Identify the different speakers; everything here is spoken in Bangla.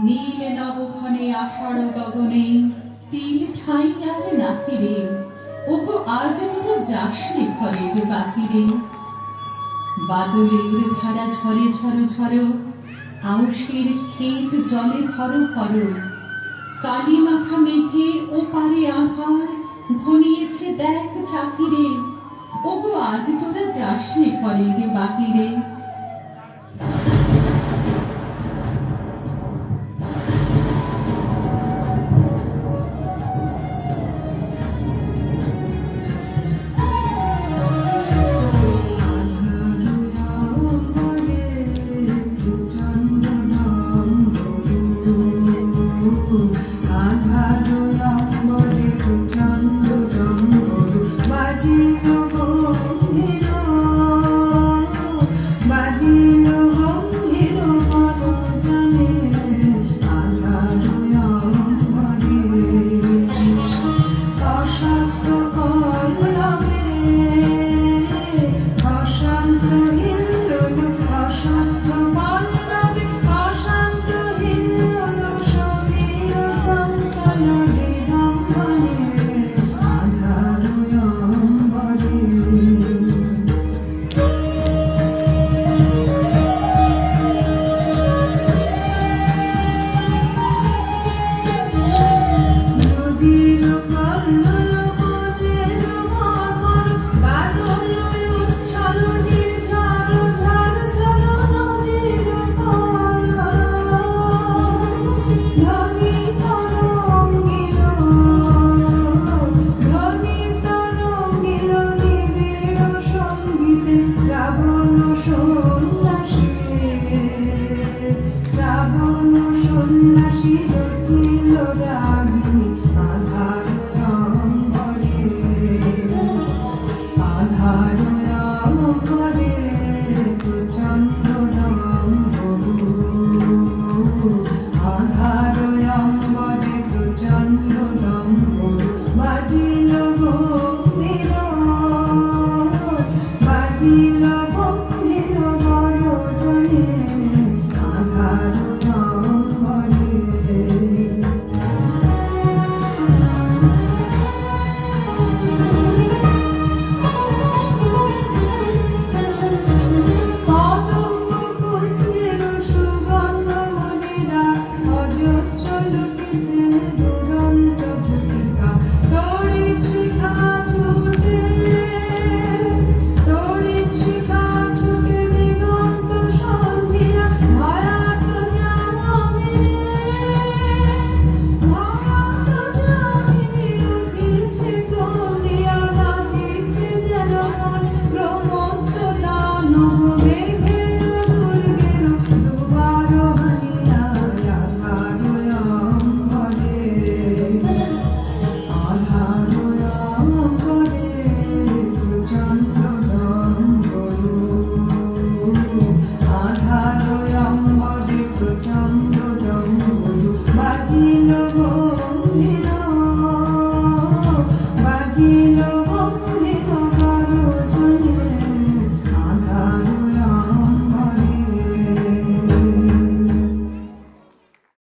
Speaker 1: নীল নবঘনে আষাঢ় গগনে তিল ঠাঁই আর নাহিরে, ওগো আজ তোরা যাসনি ঘরে গো বাহিরে। বাদলের ধারা ঝরে ঝরো ঝরো, আউশের ক্ষেত জলে ভরো ভরো। কালী মাথা মেঘে ও পারে আধার, ঘনিয়েছে দেখ চাহিরে, ওগো আজ তোরা যাসনি ঘরে গে বাহিরে।
Speaker 2: আধার